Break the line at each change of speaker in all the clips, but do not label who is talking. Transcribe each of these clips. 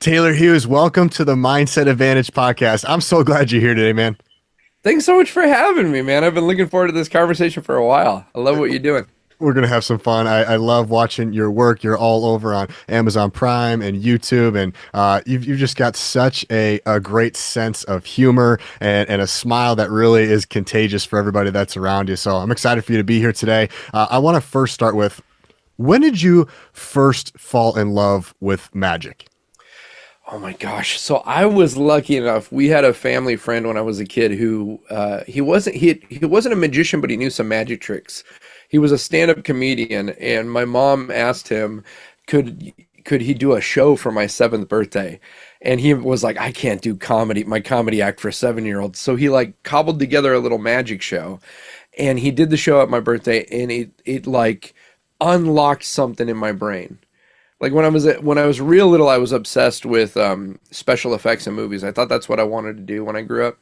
Taylor Hughes, welcome to the Mindset Advantage podcast. I'm so glad you're here today, man.
Thanks so much for having me, man. I've been looking forward to this conversation for a while. I love what you're doing.
We're going to have some fun. I love watching your work. You're all over on Amazon Prime and YouTube, and you've just got such a great sense of humor and a smile that really is contagious for everybody that's around you. So I'm excited for you to be here today. I want to first start with, when did you first fall in love with magic?
Oh my gosh. So I was lucky enough. We had a family friend when I was a kid who he wasn't a magician, but he knew some magic tricks. He was a stand-up comedian, and my mom asked him, could he do a show for my seventh birthday? And he was like, I can't do comedy, my comedy act for a 7-year-old. So he like cobbled together a little magic show, and he did the show at my birthday, and it like unlocked something in my brain. Like when I was real little, I was obsessed with special effects in movies. I thought that's what I wanted to do when I grew up.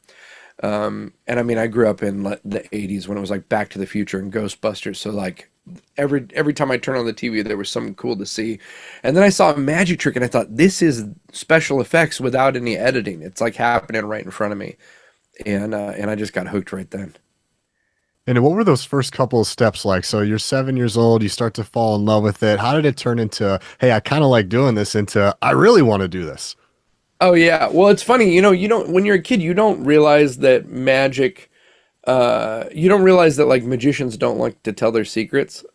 And I mean, I grew up in the 80s when it was like Back to the Future and Ghostbusters. So like every time I turned on the TV, there was something cool to see. And then I saw a magic trick, and I thought, this is special effects without any editing. It's like happening right in front of me. And I just got hooked right then.
And what were those first couple of steps like? So you're 7 years old, you start to fall in love with it. How did it turn into, hey, I kind of like doing this, into, I really want to do this?
Oh yeah. Well, it's funny, you don't when you're a kid, you don't realize that magic you don't realize that like magicians don't like to tell their secrets.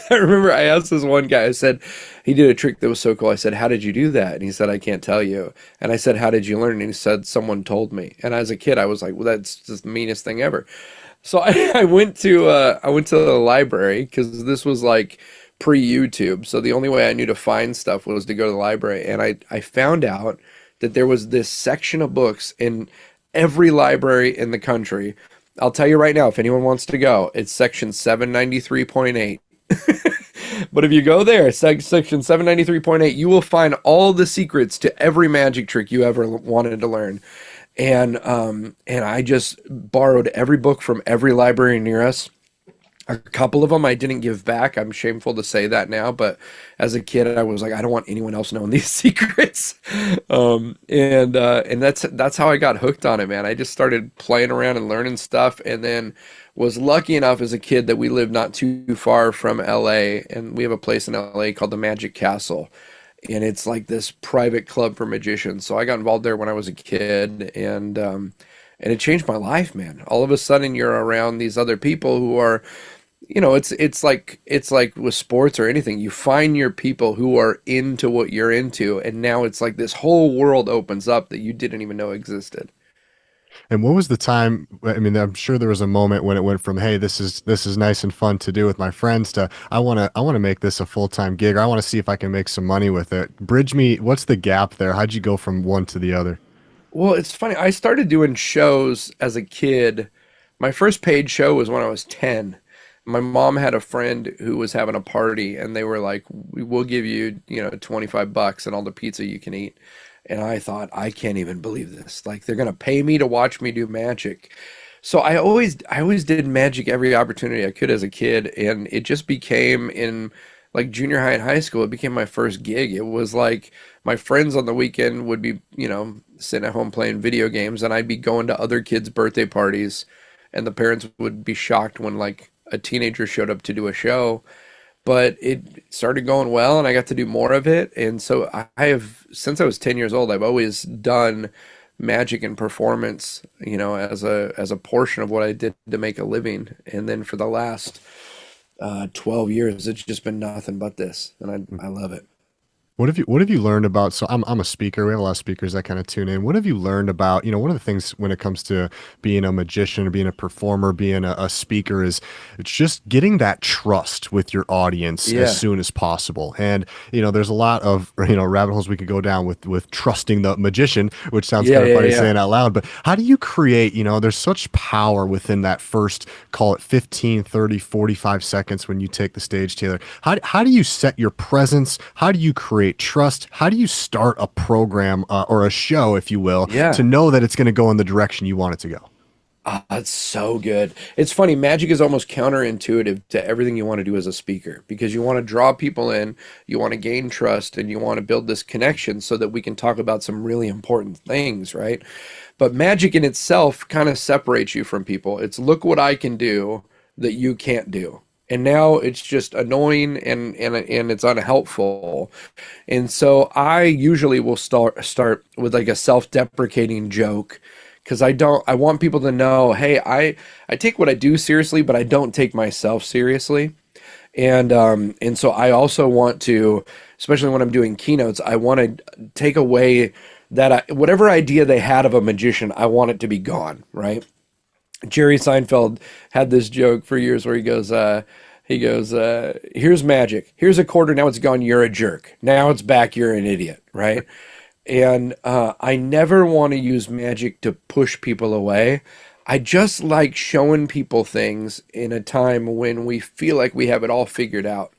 I remember I asked this one guy, I said he did a trick that was so cool. I said, "How did you do that?" And he said, "I can't tell you." And I said, "How did you learn?" And he said, "Someone told me." And as a kid, I was like, "Well, that's just the meanest thing ever." So I went to the library because this was like pre-YouTube. So the only way I knew to find stuff was to go to the library, and I found out that there was this section of books in every library in the country. I'll tell you right now, if anyone wants to go, it's section 793.8. But if you go there, section 793.8, you will find all the secrets to every magic trick you ever wanted to learn. And I just borrowed every book from every library near us. A couple of them I didn't give back. I'm shameful to say that now, but as a kid, I was like, I don't want anyone else knowing these secrets. And that's how I got hooked on it, man. I just started playing around and learning stuff, and then was lucky enough as a kid that we lived not too far from LA, and we have a place in LA called the Magic Castle, and it's like this private club for magicians. So I got involved there when I was a kid, and it changed my life, man. All of a sudden, you're around these other people who are, it's like with sports or anything. You find your people who are into what you're into, and now it's like this whole world opens up that you didn't even know existed.
And what was the time? I mean, I'm sure there was a moment when it went from, hey, this is nice and fun to do with my friends, to I want to make this a full-time gig, or I want to see if I can make some money with it. Bridge me, what's the gap there? How'd you go from one to the other?
Well, it's funny. I started doing shows as a kid. My first paid show was when I was 10. My mom had a friend who was having a party, and they were like, "We will give you, 25 bucks and all the pizza you can eat." And I thought, I can't even believe this. Like, they're gonna pay me to watch me do magic. So I always did magic every opportunity I could as a kid, and it just became in like junior high and high school. It became my first gig. It was like my friends on the weekend would be, sitting at home playing video games, and I'd be going to other kids' birthday parties, and the parents would be shocked when like a teenager showed up to do a show. But it started going well, and I got to do more of it. And so I have, since I was 10 years old, I've always done magic and performance, as a portion of what I did to make a living. And then for the last 12 years, it's just been nothing but this, and I love it.
What have you learned about, so I'm a speaker. We have a lot of speakers that kind of tune in. What have you learned about, one of the things when it comes to being a magician or being a performer, being a speaker, is it's just getting that trust with your audience as
Yeah,
soon as possible. And, there's a lot of, rabbit holes we could go down with trusting the magician, which sounds
yeah,
kind of
yeah,
funny
yeah.
saying out loud, but how do you create, there's such power within that first, call it 15, 30, 45 seconds when you take the stage, Taylor. How do you set your presence? How do you create trust? How do you start a program, or a show, if you will,
Yeah.
to know that it's going to go in the direction you want it to go?
Ah, it's so good. It's funny, magic is almost counterintuitive to everything you want to do as a speaker because you want to draw people in, you want to gain trust, and you want to build this connection so that we can talk about some really important things, right? But magic in itself kind of separates you from people. It's look what I can do that you can't do. And now it's just annoying and it's unhelpful. And so I usually will start with like a self-deprecating joke because I want people to know, hey, I take what I do seriously, but I don't take myself seriously. And so I also want to, especially when I'm doing keynotes, I want to take away whatever idea they had of a magician, I want it to be gone, right? Jerry Seinfeld had this joke for years where he goes, here's magic. Here's a quarter. Now it's gone. You're a jerk. Now it's back. You're an idiot. Right. And I never want to use magic to push people away. I just like showing people things in a time when we feel like we have it all figured out.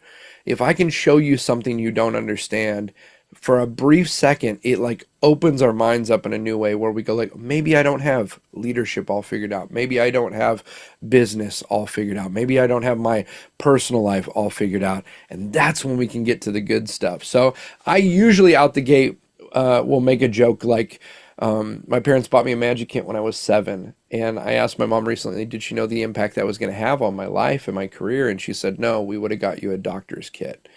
If I can show you something you don't understand for a brief second, it like opens our minds up in a new way where we go like, maybe I don't have leadership all figured out. Maybe I don't have business all figured out. Maybe I don't have my personal life all figured out. And that's when we can get to the good stuff. So I usually out the gate will make a joke like, my parents bought me a magic kit when I was 7, and I asked my mom recently, did she know the impact that was going to have on my life and my career? And she said, no, we would have got you a doctor's kit.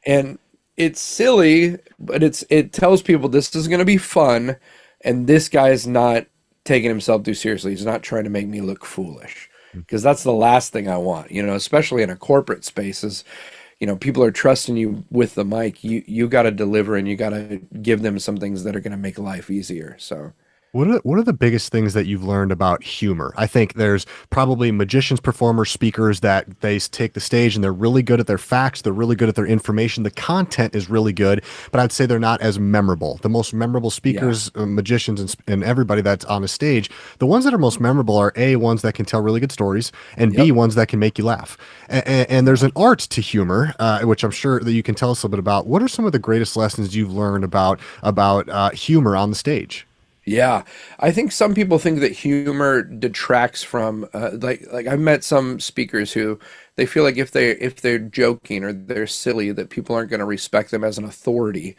And it's silly, but it tells people this is going to be fun, and this guy is not taking himself too seriously. He's not trying to make me look foolish, because that's the last thing I want, especially in a corporate spaces. People are trusting you with the mic. You got to deliver, and you got to give them some things that are going to make life easier. So,
What are the biggest things that you've learned about humor? I think there's probably magicians, performers, speakers that take the stage and they're really good at their facts, they're really good at their information, the content is really good, but I'd say they're not as memorable. The most memorable
yeah.
speakers, magicians, and everybody that's on a stage, the ones that are most memorable are A, ones that can tell really good stories, and B,
Yep.
ones that can make you laugh. And there's
Yeah.
an art to humor, which I'm sure that you can tell us a little bit about. What are some of the greatest lessons you've learned about humor on the stage?
Yeah, I think some people think that humor detracts from like I've met some speakers who they feel like if they're joking or they're silly that people aren't going to respect them as an authority.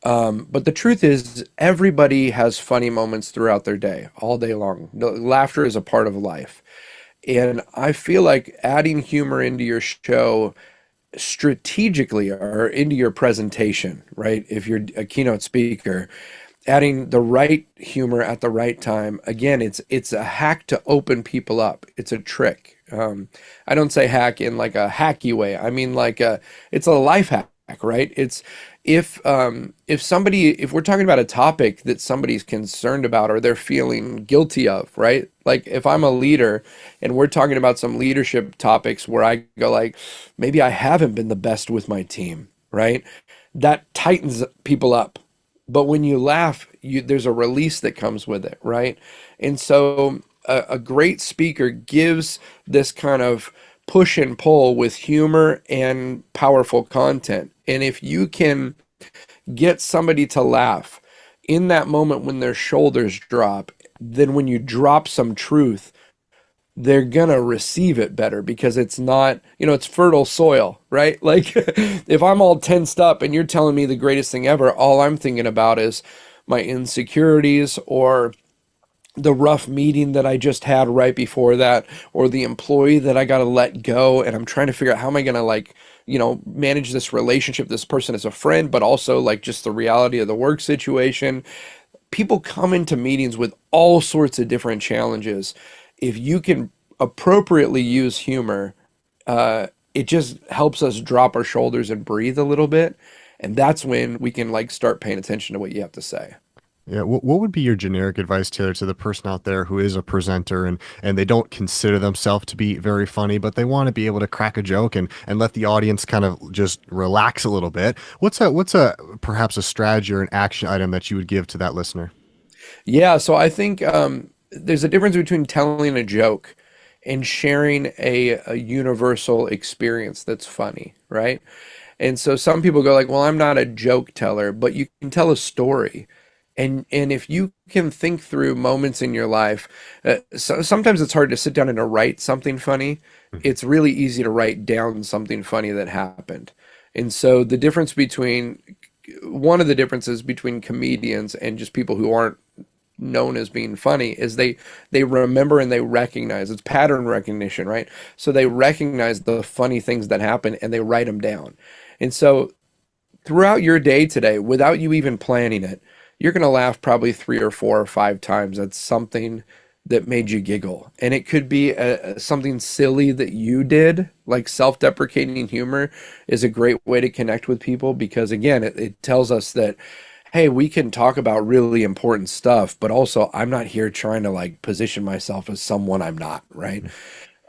But the truth is everybody has funny moments throughout their day, all day long. Laughter is a part of life. And I feel like adding humor into your show strategically or into your presentation, right? If you're a keynote speaker, adding the right humor at the right time. Again, it's a hack to open people up. It's a trick. I don't say hack in like a hacky way. I mean like it's a life hack, right? It's if we're talking about a topic that somebody's concerned about or they're feeling guilty of, right? Like if I'm a leader and we're talking about some leadership topics where I go like, maybe I haven't been the best with my team, right? That tightens people up. But when you laugh, there's a release that comes with it, right? And so a great speaker gives this kind of push and pull with humor and powerful content. And if you can get somebody to laugh in that moment when their shoulders drop, then when you drop some truth, they're gonna receive it better because it's not, it's fertile soil, right? Like if I'm all tensed up and you're telling me the greatest thing ever, all I'm thinking about is my insecurities or the rough meeting that I just had right before that, or the employee that I got to let go. And I'm trying to figure out how am I going to like, manage this relationship. This person is a friend, but also like just the reality of the work situation. People come into meetings with all sorts of different challenges. If you can appropriately use humor, it just helps us drop our shoulders and breathe a little bit. And that's when we can like start paying attention to what you have to say.
Yeah, what would be your generic advice, Taylor, to the person out there who is a presenter and they don't consider themselves to be very funny, but they want to be able to crack a joke and let the audience kind of just relax a little bit? What's a perhaps a strategy or an action item that you would give to that listener?
Yeah, so I think there's a difference between telling a joke and sharing a universal experience that's funny, right? And so some people go like, "Well, I'm not a joke teller," but you can tell a story. And if you can think through moments in your life, sometimes it's hard to sit down and to write something funny. It's really easy to write down something funny that happened. And so the difference between one of the differences between comedians and just people who aren't known as being funny is they remember and they recognize. It's pattern recognition, right? So they recognize the funny things that happen and they write them down. And so throughout your day today, without you even planning it, you're going to laugh probably 3 or 4 or 5 times at something that made you giggle. And it could be something silly that you did, like self-deprecating humor is a great way to connect with people because, again, it tells us that, hey, we can talk about really important stuff, but also I'm not here trying to like position myself as someone I'm not, right?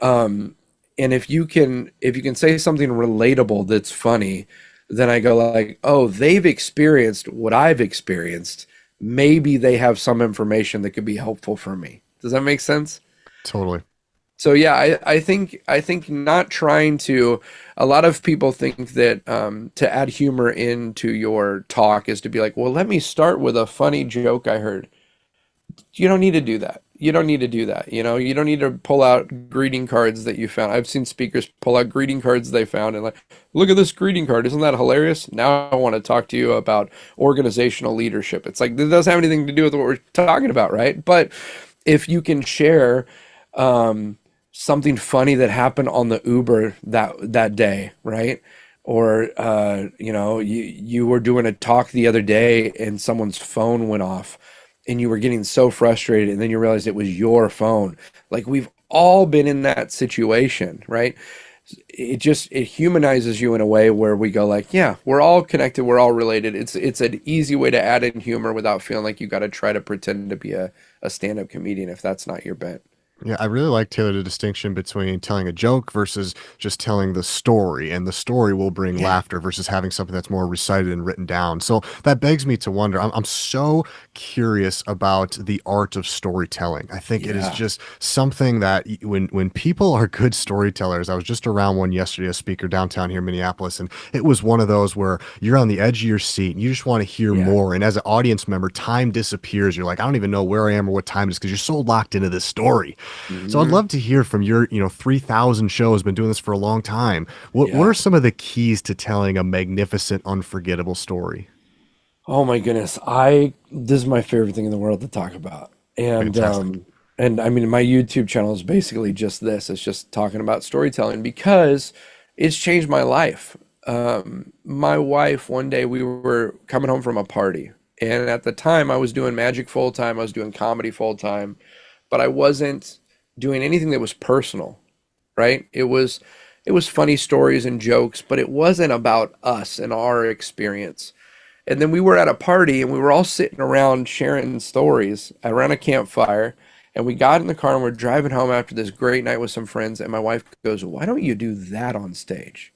And if you can say something relatable that's funny, then I go like, oh, they've experienced what I've experienced. Maybe they have some information that could be helpful for me. Does that make sense?
Totally.
So yeah, I think not trying to. A lot of people think that to add humor into your talk is to be like, well, let me start with a funny joke I heard. You don't need to do that. You don't need to do that. You don't need to pull out greeting cards that you found. I've seen speakers pull out greeting cards they found and like, look at this greeting card. Isn't that hilarious? Now I want to talk to you about organizational leadership. It's like, it doesn't have anything to do with what we're talking about, right? But if you can share something funny that happened on the Uber that day, right? Or you were doing a talk the other day and someone's phone went off and you were getting so frustrated and then you realized it was your phone. Like we've all been in that situation, right? It humanizes you in a way where we go like, yeah, we're all connected, we're all related. It's an easy way to add in humor without feeling like you got to try to pretend to be a stand-up comedian if that's not your bent.
Yeah, I really like, Taylor, the distinction between telling a joke versus just telling the story, and the story will bring
Yeah.
laughter versus having something that's more recited and written down. So that begs me to wonder. I'm so curious about the art of storytelling. I think it is
Yeah.
just something that when people are good storytellers, I was just around one yesterday, a speaker downtown here in Minneapolis, and it was one of those where you're on the edge of your seat and you just want to hear
Yeah.
more. And as an audience member, time disappears. You're like, I don't even know where I am or what time it is because you're so locked into this story. So I'd
Hmm.
love to hear from your, 3,000 shows, been doing this for a long time. What are
Yeah.
some of the keys to telling a magnificent, unforgettable story?
Oh my goodness. This is my favorite thing in the world to talk about. And
Fantastic.
I mean my YouTube channel is basically just this. It's just talking about storytelling because it's changed my life. My wife, one day we were coming home from a party, and at the time I was doing magic full time, I was doing comedy full time, but I wasn't doing anything that was personal, right? It was funny stories and jokes, but it wasn't about us and our experience. And then we were at a party and we were all sitting around sharing stories around a campfire. And we got in the car and we're driving home after this great night with some friends. And my wife goes, why don't you do that on stage?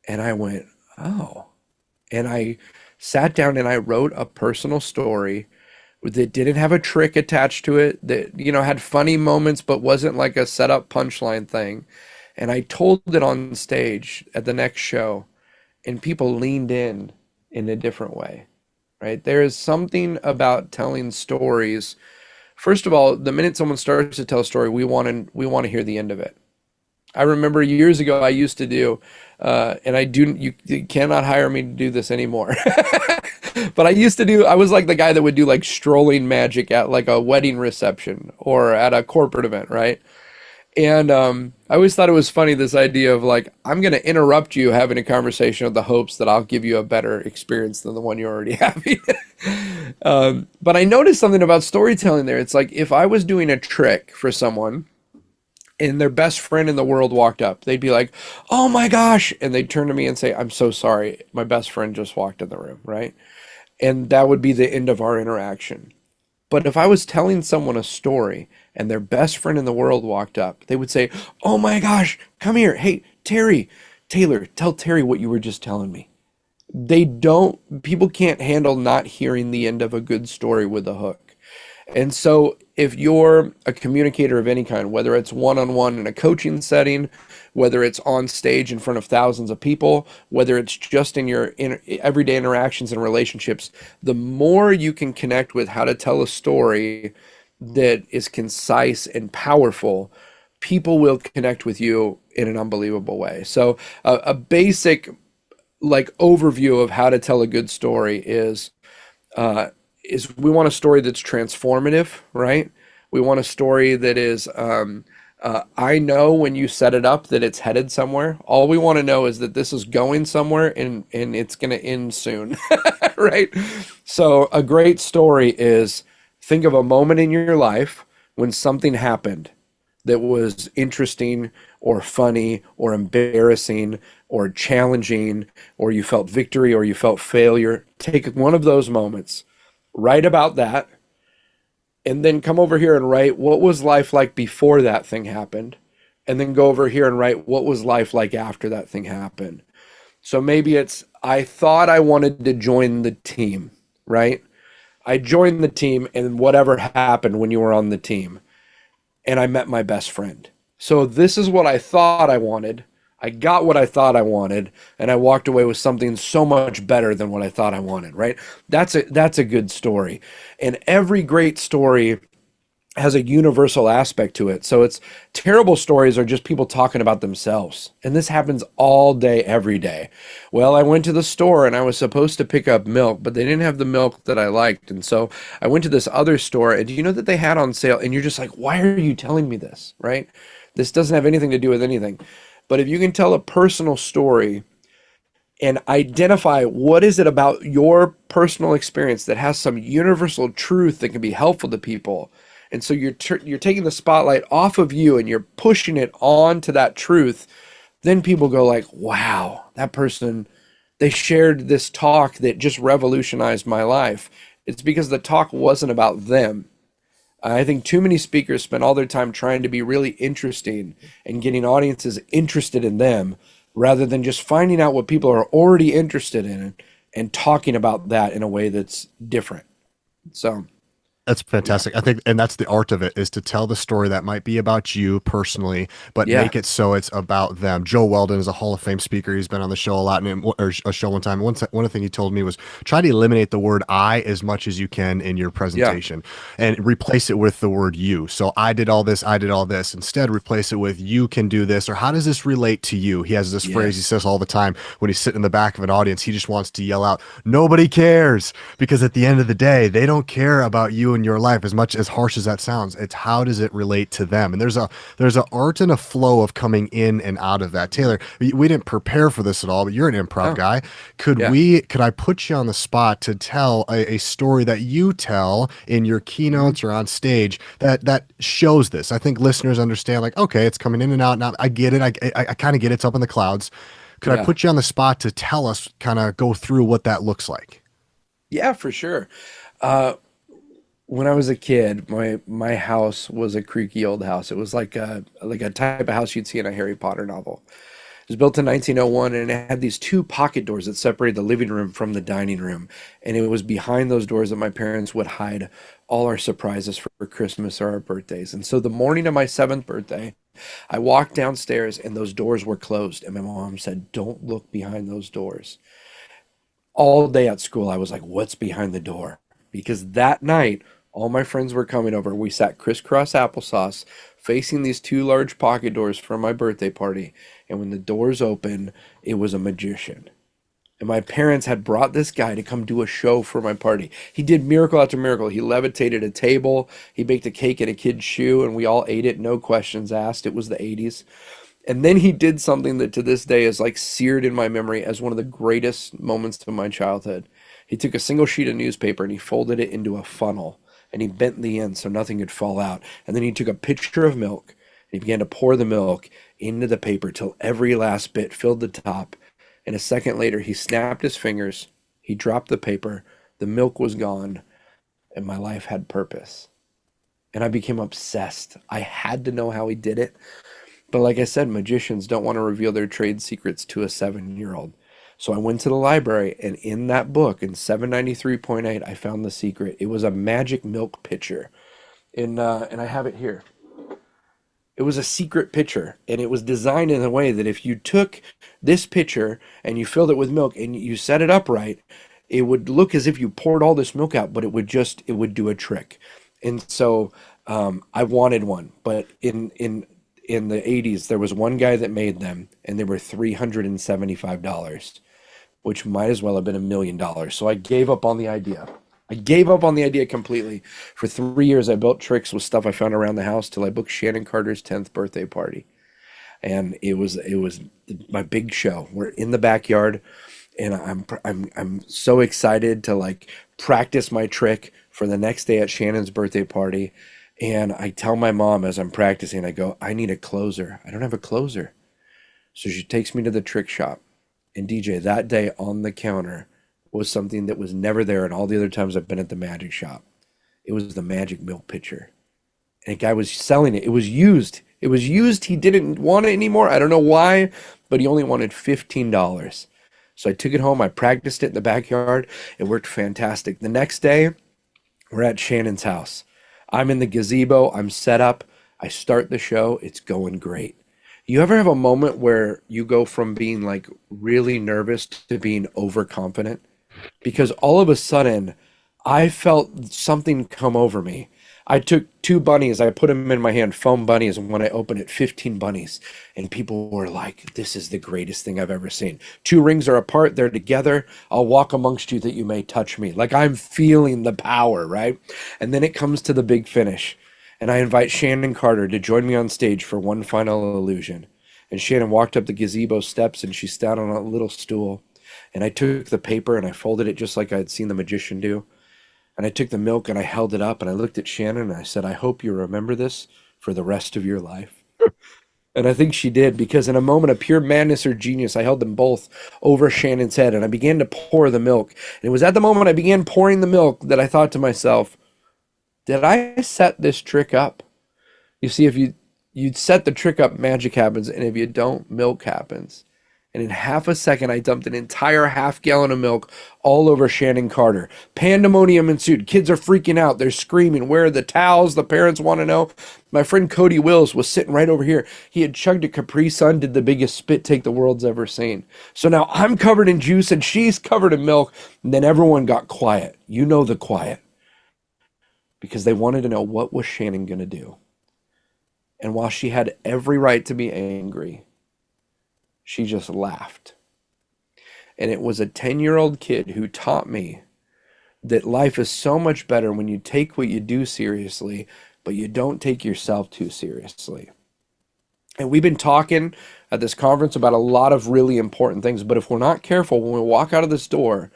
And I went, oh. And I sat down and I wrote a personal story that didn't have a trick attached to it, that, had funny moments, but wasn't like a setup punchline thing. And I told it on stage at the next show, and people leaned in a different way, right? There is something about telling stories. First of all, the minute someone starts to tell a story, we want to hear the end of it. I remember years ago I used to do, and you cannot hire me to do this anymore. But I was like the guy that would do like strolling magic at like a wedding reception or at a corporate event, right? And I always thought it was funny, this idea of like, I'm going to interrupt you having a conversation with the hopes that I'll give you a better experience than the one you're already having. But I noticed something about storytelling there. It's like if I was doing a trick for someone and their best friend in the world walked up, they'd be like, oh my gosh. And they'd turn to me and say, I'm so sorry. My best friend just walked in the room, right? And that would be the end of our interaction. But if I was telling someone a story and their best friend in the world walked up, they would say, oh my gosh, come here. Hey, Taylor, tell Terry what you were just telling me. People can't handle not hearing the end of a good story with a hook. And so if you're a communicator of any kind, whether it's one-on-one in a coaching setting, whether it's on stage in front of thousands of people, whether it's just in your everyday interactions and relationships, the more you can connect with how to tell a story that is concise and powerful, people will connect with you in an unbelievable way. So a basic like overview of how to tell a good story uh, is we want a story that's transformative, right? We want a story that is, I know when you set it up that it's headed somewhere. All we want to know is that this is going somewhere and it's going to end soon, right? So a great story is think of a moment in your life when something happened that was interesting or funny or embarrassing or challenging, or you felt victory or you felt failure. Take one of those moments, write about that, and then come over here and write what was life like before that thing happened. And then go over here and write what was life like after that thing happened. So maybe it's, I thought I wanted to join the team, right? I joined the team, and whatever happened when you were on the team, and I met my best friend. So this is what I thought I wanted. I got what I thought I wanted, and I walked away with something so much better than what I thought I wanted, right? That's a good story. And every great story has a universal aspect to it. So it's terrible stories are just people talking about themselves. And this happens all day, every day. Well, I went to the store and I was supposed to pick up milk, but they didn't have the milk that I liked. And so I went to this other store, and do you know that they had on sale? And you're just like, why are you telling me this? Right? This doesn't have anything to do with anything. But if you can tell a personal story and identify what is it about your personal experience that has some universal truth that can be helpful to people, and so you're taking the spotlight off of you and you're pushing it on to that truth, then people go like, wow, that person, they shared this talk that just revolutionized my life. It's because the talk wasn't about them. I think too many speakers spend all their time trying to be really interesting and getting audiences interested in them rather than just finding out what people are already interested in and talking about that in a way that's different. So,
That's
yeah.
fantastic. I think, and that's the art of it, is to tell the story that might be about you personally, but
Yeah.
make it so it's about them. Joe Weldon is a Hall of Fame speaker. He's been on the show a lot, or a show one time. One of the things he told me was try to eliminate the word "I" as much as you can in your
Yeah.
presentation, and replace it with the word "you." So I did all this, I did all this. Instead, replace it with "you can do this," or "how does this relate to you?" He has this phrase he
Yes.
says all the time when he's sitting in the back of an audience. He just wants to yell out, "Nobody cares," because at the end of the day, they don't care about you and your life as much, as harsh as that sounds. It's how does it relate to them? And there's a art and a flow of coming in and out of that. Taylor, we didn't prepare for this at all, but you're an improv
Oh,
guy.
yeah.
Could I put you on the spot to tell a story that you tell in your
Hmm.
keynotes or on stage that shows this? I think listeners understand, like, okay, it's coming in and out. Now I get it. I kind of get it. It's up in the clouds. Could I
Yeah.
put you on the spot to tell us, kind of go through what that looks like?
Yeah, for sure. Uh, when I was a kid, my house was a creaky old house. It was like a type of house you'd see in a Harry Potter novel. It was built in 1901, and it had these two pocket doors that separated the living room from the dining room. And it was behind those doors that my parents would hide all our surprises for Christmas or our birthdays. And so the morning of my seventh birthday, I walked downstairs and those doors were closed. And my mom said, "Don't look behind those doors." All day at school, I was like, what's behind the door? Because that night, all my friends were coming over. We sat crisscross applesauce facing these two large pocket doors for my birthday party. And when the doors opened, it was a magician. And my parents had brought this guy to come do a show for my party. He did miracle after miracle. He levitated a table, he baked a cake in a kid's shoe, and we all ate it, no questions asked. It was the 80s. And then he did something that to this day is like seared in my memory as one of the greatest moments of my childhood. He took a single sheet of newspaper and he folded it into a funnel and he bent the end so nothing could fall out. And then he took a pitcher of milk and he began to pour the milk into the paper till every last bit filled the top. And a second later, he snapped his fingers, he dropped the paper, the milk was gone, and my life had purpose. And I became obsessed. I had to know how he did it. But like I said, magicians don't want to reveal their trade secrets to a 7-year-old. So I went to the library, and in that book, in 793.8, I found the secret. It was a magic milk pitcher. And I have it here. It was a secret pitcher, and it was designed in a way that if you took this pitcher and you filled it with milk and you set it up right, it would look as if you poured all this milk out, but it would do a trick. And so I wanted one, but in the 80s there was one guy that made them, and they were $375, which might as well have been $1 million. So I gave up on the idea. I gave up on the idea completely. For 3 years, I built tricks with stuff I found around the house till I booked Shannon Carter's 10th birthday party, and it was my big show. We're in the backyard, and I'm so excited to like practice my trick for the next day at Shannon's birthday party. And I tell my mom as I'm practicing, I go, I need a closer. I don't have a closer. So she takes me to the trick shop. And DJ, that day on the counter was something that was never there in all the other times I've been at the magic shop. It was the magic milk pitcher. And a guy was selling it. It was used. It was used. He didn't want it anymore. I don't know why, but he only wanted $15. So I took it home. I practiced it in the backyard. It worked fantastic. The next day, we're at Shannon's house. I'm in the gazebo. I'm set up. I start the show. It's going great. You ever have a moment where you go from being like really nervous to being overconfident? Because all of a sudden, I felt something come over me. I took two bunnies, I put them in my hand, foam bunnies, and when I opened it, 15 bunnies. And people were like, this is the greatest thing I've ever seen. Two rings are apart, they're together. I'll walk amongst you that you may touch me. Like I'm feeling the power, right? And then it comes to the big finish. And I invite Shannon Carter to join me on stage for one final illusion. And Shannon walked up the gazebo steps and she sat on a little stool. And I took the paper and I folded it just like I had seen the magician do. And I took the milk and I held it up and I looked at Shannon and I said, I hope you remember this for the rest of your life. And I think she did, because in a moment of pure madness or genius, I held them both over Shannon's head and I began to pour the milk. And it was at the moment I began pouring the milk that I thought to myself, did I set this trick up? You see, if you set the trick up, magic happens, and if you don't, milk happens. And in half a second, I dumped an entire half-gallon of milk all over Shannon Carter. Pandemonium ensued. Kids are freaking out. They're screaming. Where are the towels? The parents want to know. My friend Cody Wills was sitting right over here. He had chugged a Capri Sun, did the biggest spit take the world's ever seen. So now I'm covered in juice and she's covered in milk. And then everyone got quiet. You know the quiet. Because they wanted to know, what was Shannon going to do? And while she had every right to be angry, she just laughed. And it was a 10-year-old kid who taught me that life is so much better when you take what you do seriously, but you don't take yourself too seriously. And we've been talking at this conference about a lot of really important things, but if we're not careful, when we walk out of this door,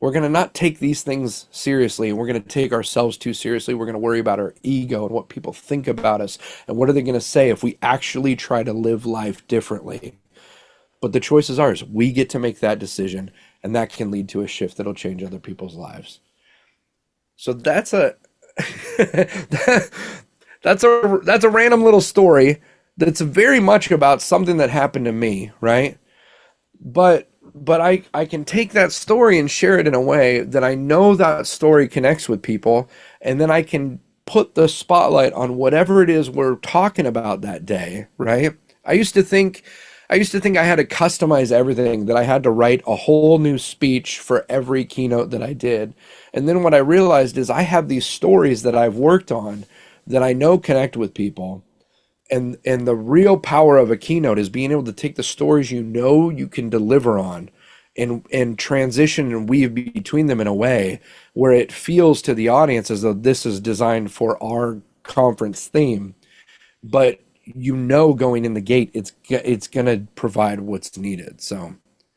we're going to not take these things seriously, and we're going to take ourselves too seriously. We're going to worry about our ego and what people think about us, and what are they going to say if we actually try to live life differently. But the choice is ours. We get to make that decision, and that can lead to a shift that'll change other people's lives. So that's a that's a random little story that's very much about something that happened to me, right? But I can take that story and share it in a way that I know that story connects with people, and then I can put the spotlight on whatever it is we're talking about that day, right? I used to think I had to customize everything, that I had to write a whole new speech for every keynote that I did. And then what I realized is I have these stories that I've worked on that I know connect with people. And the real power of a keynote is being able to take the stories you know you can deliver on and transition and weave between them in a way where it feels to the audience as though this is designed for our conference theme. But you know, going in the gate, it's going to provide what's needed. So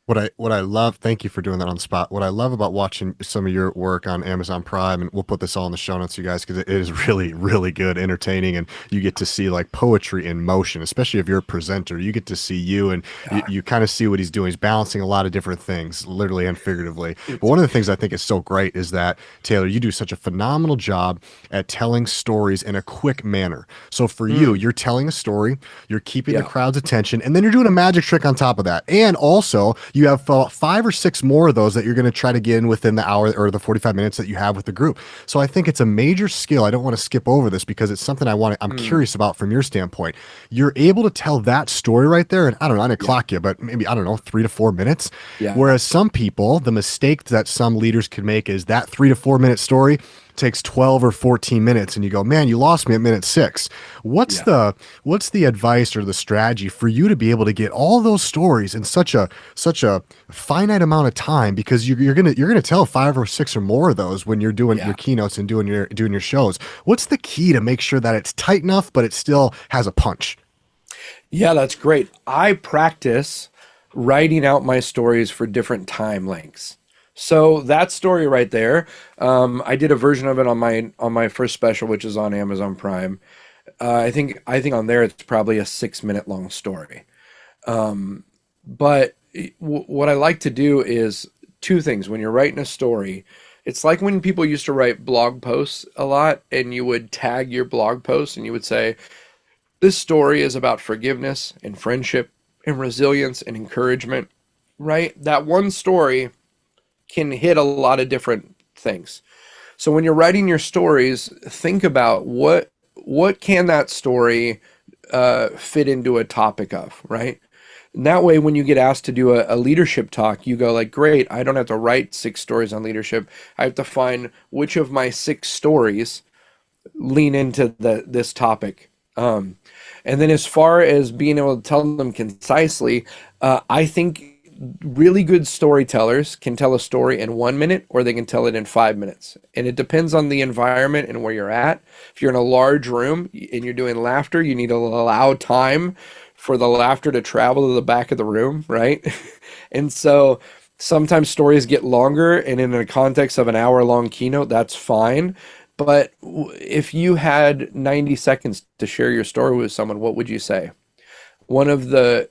What I love, thank you for doing that on the spot. What I love about watching some of your work on Amazon Prime, and we'll put this all in the show notes, you guys, because it is really, really good, entertaining, and you get to see like poetry in motion, especially if you're a presenter. You get to see you, and
yeah,
you kind of see what he's doing. He's balancing a lot of different things, literally and figuratively. But
it's
one of the things I think is so great is that, Taylor, you do such a phenomenal job at telling stories in a quick manner. So for you,
mm,
you're telling a story, you're keeping the
yeah,
crowd's attention, and then you're doing a magic trick on top of that. And also, you have 5 or 6 more of those that you're going to try to get in within the hour or the 45 minutes that you have with the group. So I think it's a major skill. I don't want to skip over this because it's something I'm
Mm,
curious about from your standpoint. You're able to tell that story right there, and I don't know, I didn't
yeah,
clock you, but maybe, I don't know, 3 to 4 minutes.
yeah,
Whereas some people, the mistake that some leaders could make is that 3 to 4 minute story takes 12 or 14 minutes and you go, man, you lost me at minute 6. What's
yeah.
the advice or the strategy for you to be able to get all those stories in such a finite amount of time? Because you're gonna tell 5 or 6 or more of those when you're doing your
Yeah.
keynotes and doing your shows. What's the key to make sure that it's tight enough but it still has a punch?
Yeah, that's great. I practice writing out my stories for different time lengths. So that story right there, I did a version of it on my first special, which is on Amazon Prime. I think on there it's probably a 6 minute long story. But what I like to do is two things. When you're writing a story, it's like when people used to write blog posts a lot, and you would tag your blog posts and you would say, this story is about forgiveness and friendship and resilience and encouragement, right? That one story can hit a lot of different things. So when you're writing your stories, think about what can that story fit into a topic of, right? And that way, when you get asked to do a leadership talk, you go like, great, I don't have to write 6 stories on leadership. I have to find which of my 6 stories lean into this topic. And then as far as being able to tell them concisely, I think really good storytellers can tell a story in 1 minute or they can tell it in 5 minutes. And it depends on the environment and where you're at. If you're in a large room and you're doing laughter, you need to allow time for the laughter to travel to the back of the room, right? And so sometimes stories get longer, and in the context of an hour long keynote, that's fine. But if you had 90 seconds to share your story with someone, what would you say? One of the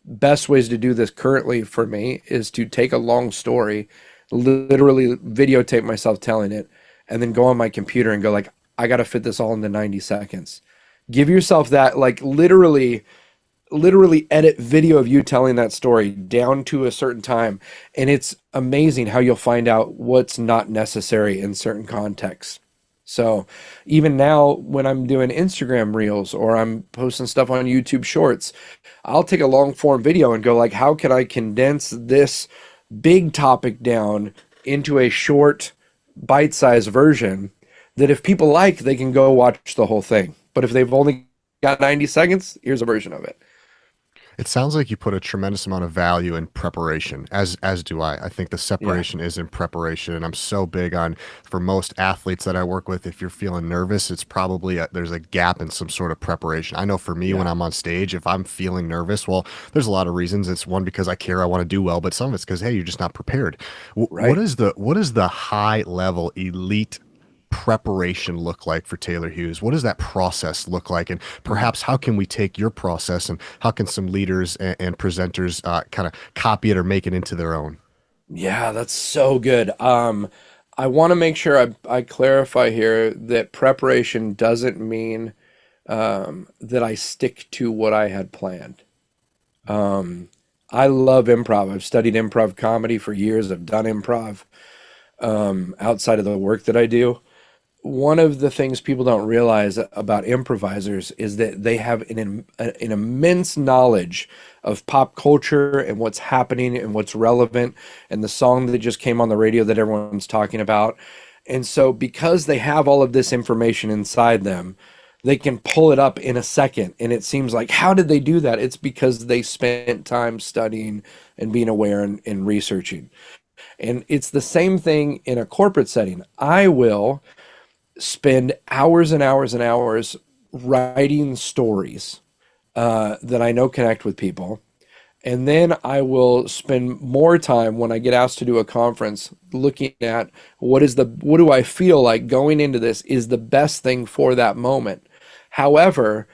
best ways to do this currently for me is to take a long story, literally videotape myself telling it, and then go on my computer and go like, I got to fit this all into 90 seconds. Give yourself that, like, literally edit video of you telling that story down to a certain time, and it's amazing how you'll find out what's not necessary in certain contexts. So even now when I'm doing Instagram reels or I'm posting stuff on YouTube shorts, I'll take a long form video and go like, how can I condense this big topic down into a short bite-sized version that if people like, they can go watch the whole thing. But if they've only got 90 seconds, here's a version of it.
It sounds like you put a tremendous amount of value in preparation, as do I. I think the
Yeah.
separation is in preparation, and I'm so big on, for most athletes that I work with, if you're feeling nervous, it's probably there's a gap in some sort of preparation. I know for me when
Yeah.
I'm on stage, if I'm feeling nervous, well, there's a lot of reasons. It's one because I care, I want to do well, but some of it's because hey, you're just not prepared. What
Right.
is the high level elite preparation look like for Taylor Hughes? What does that process look like? And
Mm.
perhaps how can we take your process and how can some leaders and presenters kind of copy it or make it into their own?
Yeah, that's so good. I want to make sure I clarify here that preparation doesn't mean that I stick to what I had planned. I love improv. I've studied improv comedy for years. I've done improv outside of the work that I do. One of the things people don't realize about improvisers is that they have an immense knowledge of pop culture and what's happening and what's relevant and the song that just came on the radio that everyone's talking about. And so because they have all of this information inside them, they can pull it up in a second. And it seems like, how did they do that? It's because they spent time studying and being aware and researching. And it's the same thing in a corporate setting. I will spend hours and hours and hours writing stories that I know connect with people. And then I will spend more time when I get asked to do a conference looking at what do I feel like going into this is the best thing for that moment. However,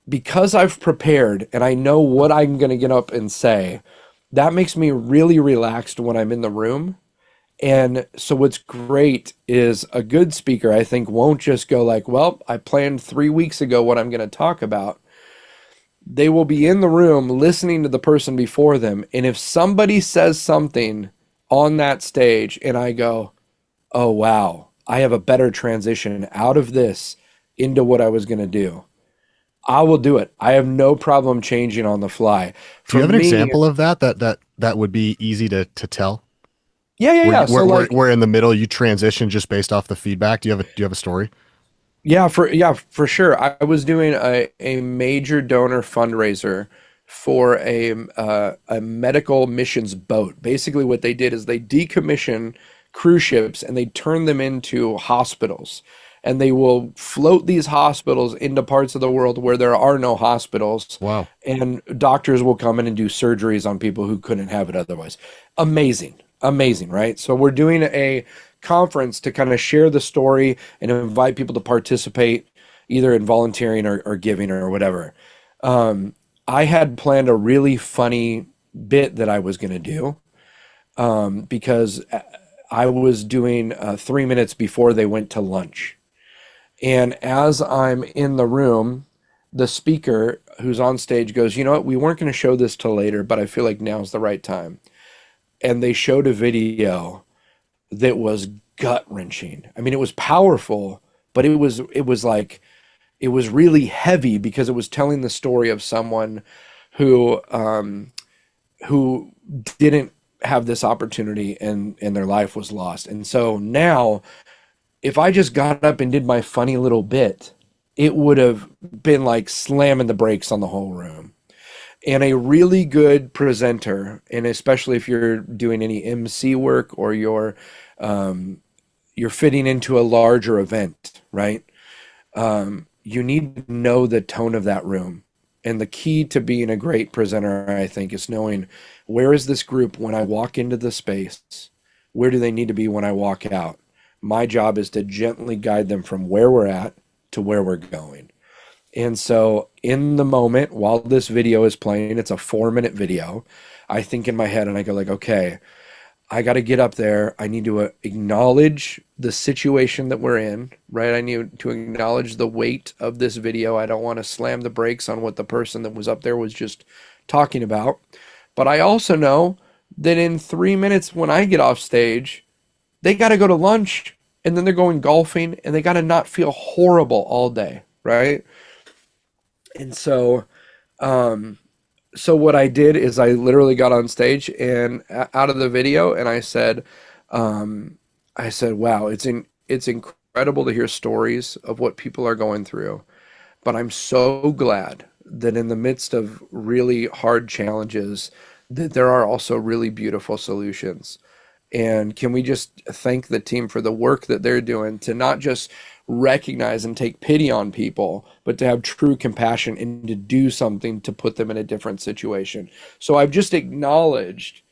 because I've prepared and I know what I'm going to get up and say, that makes me really relaxed when I'm in the room. And so what's great is a good speaker, I think, won't just go like, well, I planned 3 weeks ago what I'm going to talk about. they will be in the room listening to the person before them. And if somebody says something on that stage and I go, oh, wow, I have a better transition out of this into what I was going to do, I will do it. I have no problem changing on the fly.
Do you
For
have an
me,
example of that would be easy to tell?
yeah, yeah, yeah. So like,
Where in the middle you transition just based off the feedback? Do you have a story?
yeah, for sure. I was doing a major donor fundraiser for a medical missions boat. Basically, what they did is they decommission cruise ships and they turn them into hospitals. And they will float these hospitals into parts of the world where there are no hospitals,
Wow.
and doctors will come in and do surgeries on people who couldn't have it otherwise. Amazing. Amazing, right? So we're doing a conference to kind of share the story and invite people to participate either in volunteering or giving or whatever. I had planned a really funny bit that I was going to do because I was doing 3 minutes before they went to lunch. And as I'm in the room, the speaker who's on stage goes, you know what, we weren't going to show this till later, but I feel like now's the right time. And they showed a video that was gut wrenching. I mean, it was powerful, but it was like it was really heavy because it was telling the story of someone who who didn't have this opportunity and their life was lost. And so now, if I just got up and did my funny little bit, it would have been like slamming the brakes on the whole room. And a really good presenter, and especially if you're doing any MC work or you're fitting into a larger event, right? You need to know the tone of that room. And the key to being a great presenter, I think, is knowing where is this group when I walk into the space? Where do they need to be when I walk out? My job is to gently guide them from where we're at to where we're going. And so, in the moment, while this video is playing, it's a 4-minute video. I think in my head and I go like, okay, I got to get up there. I need to acknowledge the situation that we're in, right? I need to acknowledge the weight of this video. I don't want to slam the brakes on what the person that was up there was just talking about. But I also know that in 3 minutes when I get off stage, they got to go to lunch and then they're going golfing and they got to not feel horrible all day, right? And so, so what I did is I literally got on stage and out of the video and I said, wow, it's incredible to hear stories of what people are going through, but I'm so glad that in the midst of really hard challenges, that there are also really beautiful solutions. And can we just thank the team for the work that they're doing to not just recognize and take pity on people, but to have true compassion and to do something to put them in a different situation. So I've just acknowledged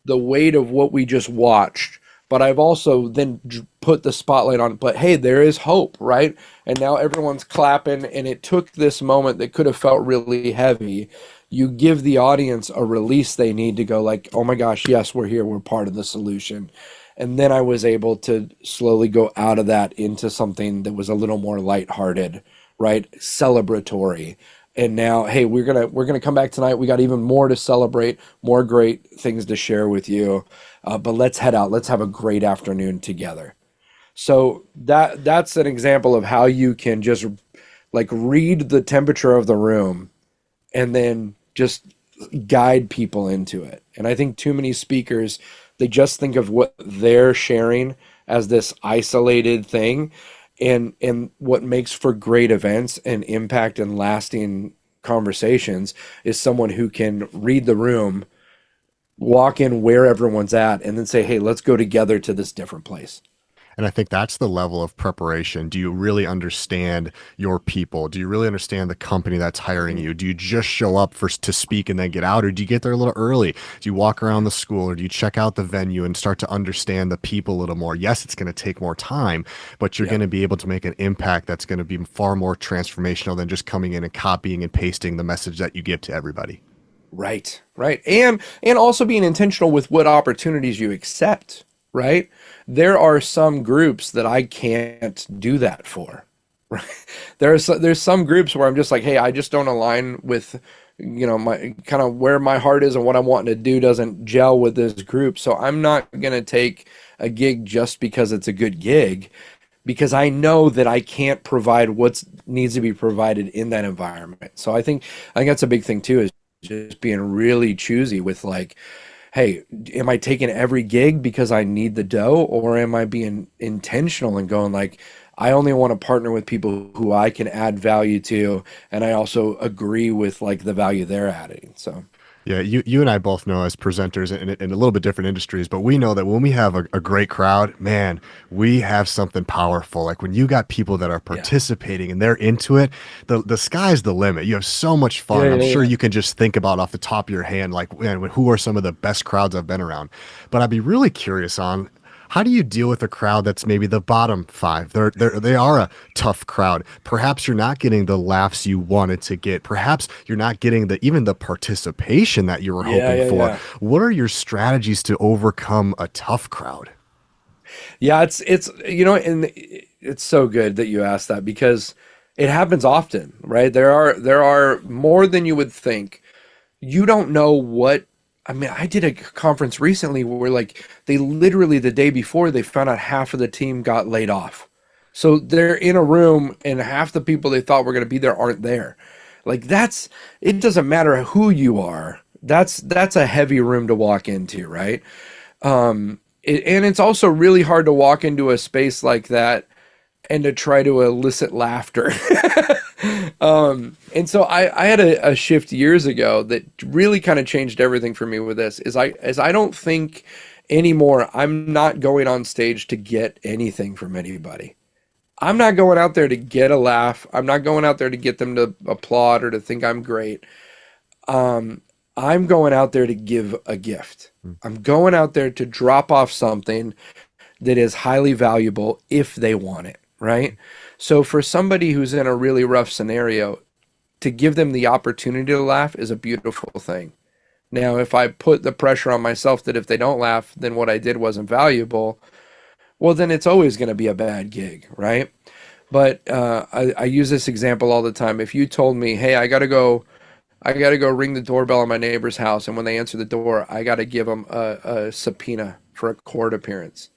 the weight of what we just watched, but I've also then put the spotlight on, but hey, there is hope, right? And now everyone's clapping, and it took this moment that could have felt really heavy. You give the audience a release they need to go like, oh my gosh, yes, we're here, we're part of the solution. And then I was able to slowly go out of that into something that was a little more lighthearted, right? Celebratory. And now, hey, we're gonna come back tonight. We got even more to celebrate, more great things to share with you. But let's head out. Let's have a great afternoon together. So that's an example of how you can just like read the temperature of the room and then just guide people into it. And I think too many speakers, they just think of what they're sharing as this isolated thing. And what makes for great events and impact and lasting conversations is someone who can read the room, walk in where everyone's at, and then say, hey, let's go together to this different place.
And I think that's the level of preparation. Do you really understand your people? Do you really understand the company that's hiring
Mhm.
you? Do you just show up for to speak and then get out, or do you get there a little early? Do you walk around the school, or do you check out the venue and start to understand the people a little more? Yes, it's going to take more time, but you're going
Yep.
to be able to make an impact that's going to be far more transformational than just coming in and copying and pasting the message that you give to everybody.
Right, right. And also being intentional with what opportunities you accept, right? There are some groups that I can't do that for. Right? There's some groups where I'm just like, hey, I just don't align with my kind of where my heart is and what I'm wanting to do doesn't gel with this group. So I'm not going to take a gig just because it's a good gig, because I know that I can't provide what needs to be provided in that environment. So I think that's a big thing too, is just being really choosy with like, hey, am I taking every gig because I need the dough, or am I being intentional and going like, I only want to partner with people who I can add value to, and I also agree with like the value they're adding. So
Yeah, you and I both know as presenters in a little bit different industries, but we know that when we have a great crowd, man, we have something powerful. Like when you got people that are
yeah,
participating and they're into it, the sky's the limit. You have so much fun.
yeah,
And I'm
yeah,
sure
yeah.
you can just think about off the top of your hand, like, man, who are some of the best crowds I've been around? But I'd be really curious on how do you deal with a crowd that's maybe the bottom five? They are a tough crowd. Perhaps you're not getting the laughs you wanted to get. Perhaps you're not getting even the participation that you were
Yeah,
hoping
yeah,
for.
yeah.
What are your strategies to overcome a tough crowd?
Yeah, and it's so good that you asked that, because it happens often, right? There are more than you would think. You don't know what. I mean, I did a conference recently where like they literally the day before they found out half of the team got laid off. So they're in a room and half the people they thought were going to be there aren't there. Like it doesn't matter who you are. That's a heavy room to walk into, right? And it's also really hard to walk into a space like that and to try to elicit laughter. And so I had a shift years ago that really kind of changed everything for me with this. Is I don't think anymore I'm not going on stage to get anything from anybody. I'm not going out there to get a laugh. I'm not going out there to get them to applaud or to think I'm great. I'm going out there to give a gift. I'm going out there to drop off something that is highly valuable if they want it, right? So for somebody who's in a really rough scenario, to give them the opportunity to laugh is a beautiful thing. Now, if I put the pressure on myself that if they don't laugh, then what I did wasn't valuable, well, then it's always going to be a bad gig, right? But I use this example all the time. If you told me, hey, I gotta go ring the doorbell on my neighbor's house, and when they answer the door, I gotta give them a subpoena for a court appearance.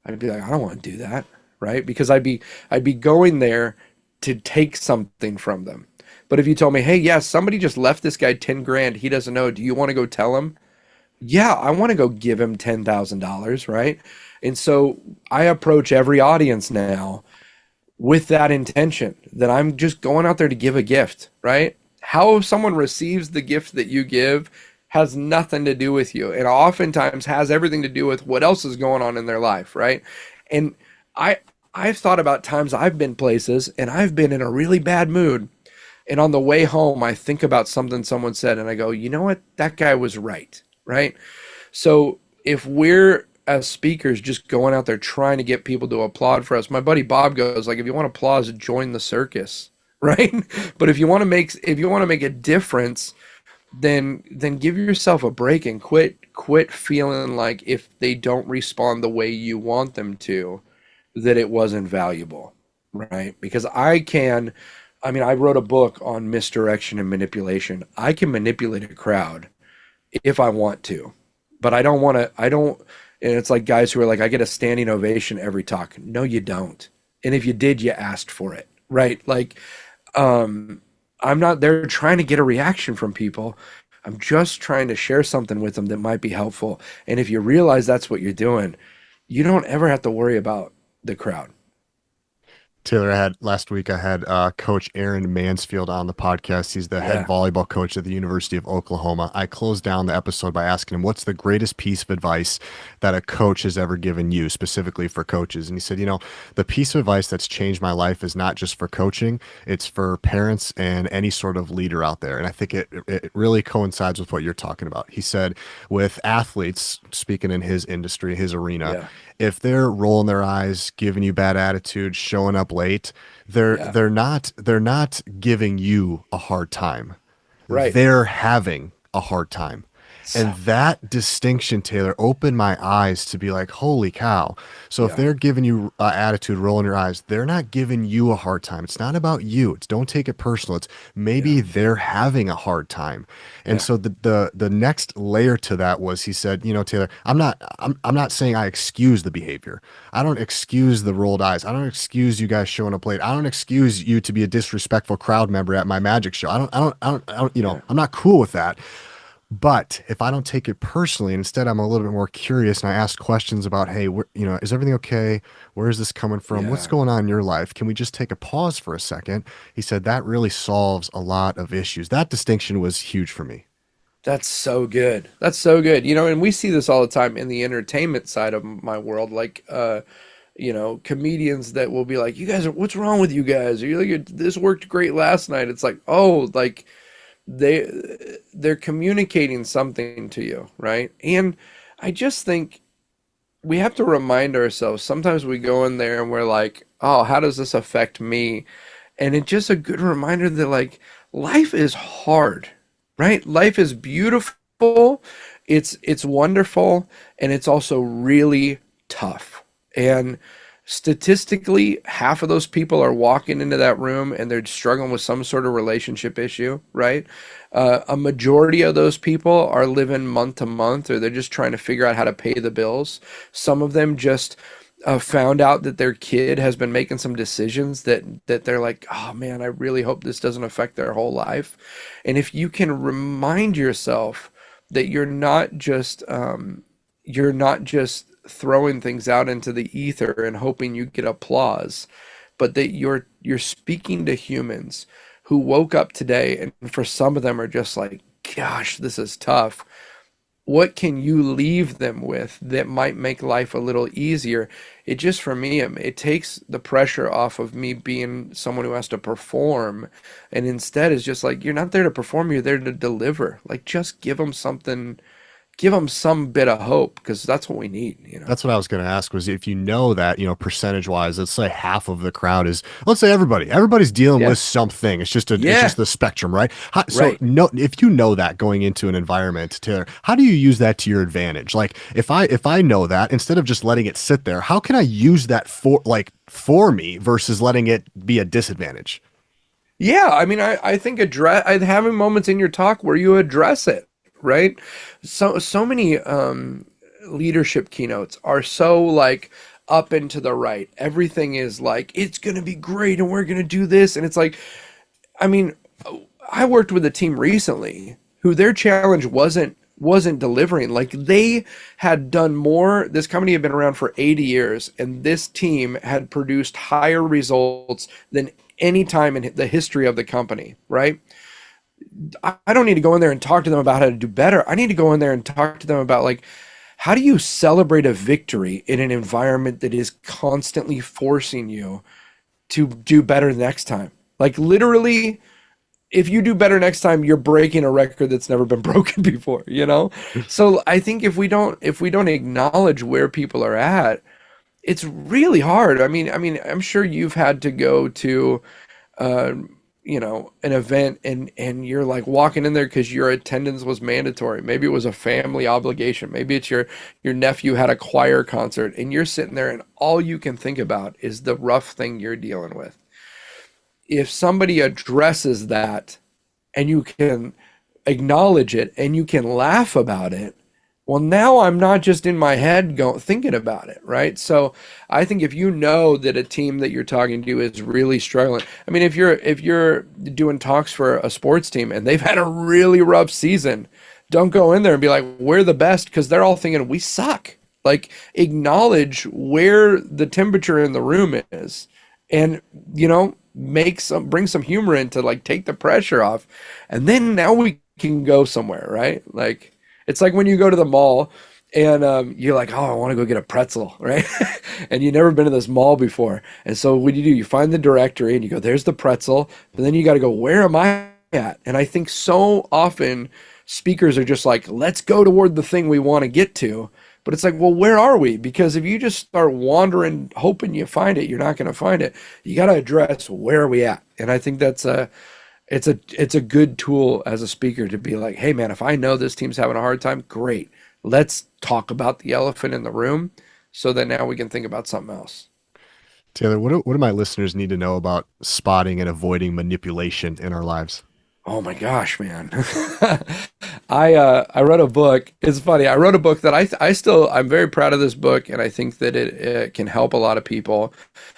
I'd be like, I don't want to do that, right? Because I'd be going there to take something from them. But if you told me, hey, yeah, somebody just left this guy 10 grand, he doesn't know. Do you want to go tell him? Yeah, I want to go give him $10,000, right? And so I approach every audience now with that intention that I'm just going out there to give a gift, right? How someone receives the gift that you give has nothing to do with you, and oftentimes has everything to do with what else is going on in their life, right? And I I've thought about times I've been places and I've been in a really bad mood, and on the way home I think about something someone said and I go, "You know what? That guy was right." Right? So if we're as speakers just going out there trying to get people to applaud for us, my buddy Bob goes like, if you want applause, join the circus, right? But if you want to make a difference, then give yourself a break and quit feeling like if they don't respond the way you want them to, that it wasn't valuable, right? Because I wrote a book on misdirection and manipulation. I can manipulate a crowd if I want to. But I don't want to, I don't, and it's like guys who are like, I get a standing ovation every talk. No, you don't. And if you did, you asked for it, right? Like, um, I'm not there trying to get a reaction from people. I'm just trying to share something with them that might be helpful. And if you realize that's what you're doing, you don't ever have to worry about the crowd.
Taylor, I had last week, I had Coach Aaron Mansfield on the podcast. He's the head
Yeah,
volleyball coach at the University of Oklahoma. I closed down the episode by asking him, what's the greatest piece of advice that a coach has ever given you, specifically for coaches? And he said, the piece of advice that's changed my life is not just for coaching, it's for parents and any sort of leader out there. And I think it really coincides with what you're talking about. He said, with athletes, speaking in his industry, his arena,
yeah,
if they're rolling their eyes, giving you bad attitude, showing up late, they're
yeah.
they're not they're not giving you a hard time.
Right.
They're having a hard time. And
So
that distinction, Taylor, opened my eyes to be like, holy cow. So if
yeah,
they're giving you attitude, rolling your eyes, they're not giving you a hard time. It's not about you. It's don't take it personal. It's
yeah,
maybe they're having a hard time. And
yeah,
so the next layer to that was he said, you know, Taylor, I'm not saying I excuse the behavior. I don't excuse the rolled eyes. I don't excuse you guys showing up late. I don't excuse you to be a disrespectful crowd member at my magic show. You know,
yeah.
I'm not cool with that. But if I don't take it personally, and instead I'm a little bit more curious and I ask questions about, hey, you know, is everything okay? Where is this coming from? What's
Yeah.
going on in your life? Can we just take a pause for a second? He said that really solves a lot of issues. That distinction was huge for me.
That's so good. That's so good. You know, and we see this all the time in the entertainment side of my world. Like, you know, comedians that will be like, "You guys are, what's wrong with you guys? Are you like, this worked great last night?" It's like, oh, like they they're communicating something to you, right? And I just think we have to remind ourselves. Sometimes we go in there and we're like, "Oh, how does this affect me?" And it's just a good reminder that like life is hard, right? Life is beautiful, it's wonderful, and it's also really tough. And statistically, half of those people are walking into that room and they're struggling with some sort of relationship issue, right? A majority of those people are living month to month, or they're just trying to figure out how to pay the bills. Some of them just found out that their kid has been making some decisions that they're like, oh man, I really hope this doesn't affect their whole life. And if you can remind yourself that you're not just throwing things out into the ether and hoping you get applause, but that you're speaking to humans who woke up today and for some of them are just like, gosh, this is tough. What can you leave them with that might make life a little easier? It just, for me, it takes the pressure off of me being someone who has to perform, and instead is just like, you're not there to perform, you're there to deliver. Like, just give them something, give them some bit of hope, because that's what we need, you know?
That's what I was going to ask was if you know that, you know, percentage wise, let's say half of the crowd is, let's say everybody's dealing
Yeah.
with something. It's
Yeah.
just the spectrum, right? So
Right.
no, if you know that going into an environment, Taylor, how do you use that to your advantage? Like if I know that instead of just letting it sit there, how can I use that for me versus letting it be a disadvantage?
Yeah, I mean, I think having moments in your talk where you address it, right? So many leadership keynotes are so like up and to the right. Everything is like it's gonna be great and we're gonna do this, and it's like, I mean, I worked with a team recently who their challenge wasn't delivering. Like they had done more. This company had been around for 80 years, and this team had produced higher results than any time in the history of the company, right? I don't need to go in there and talk to them about how to do better. I need to go in there and talk to them about like how do you celebrate a victory in an environment that is constantly forcing you to do better next time? Like literally, if you do better next time, you're breaking a record that's never been broken before, you know? So I think if we don't acknowledge where people are at, it's really hard. I mean, I'm sure you've had to go to uh, an event and you're like walking in there because your attendance was mandatory. Maybe it was a family obligation. Maybe it's your nephew had a choir concert and you're sitting there and all you can think about is the rough thing you're dealing with. If somebody addresses that and you can acknowledge it and you can laugh about it, well, now I'm not just in my head thinking about it, right? So I think if you know that a team that you're talking to is really struggling, I mean, if you're doing talks for a sports team and they've had a really rough season, don't go in there and be like, we're the best, because they're all thinking we suck. Like acknowledge where the temperature in the room is, and bring some humor in to like take the pressure off, and then now we can go somewhere, right? Like it's like when you go to the mall and you're like, oh, I want to go get a pretzel, right? And you've never been to this mall before. And so what do? You find the directory and you go, there's the pretzel. But then you got to go, where am I at? And I think so often speakers are just like, let's go toward the thing we want to get to. But it's like, well, where are we? Because if you just start wandering, hoping you find it, you're not going to find it. You got to address where are we at? And I think that's it's a good tool as a speaker to be like, hey man, if I know this team's having a hard time, great. Let's talk about the elephant in the room so that now we can think about something else.
Taylor, what do my listeners need to know about spotting and avoiding manipulation in our lives?
Oh my gosh, man. I wrote a book. It's funny. I wrote a book that I'm very proud of this book, and I think that it can help a lot of people.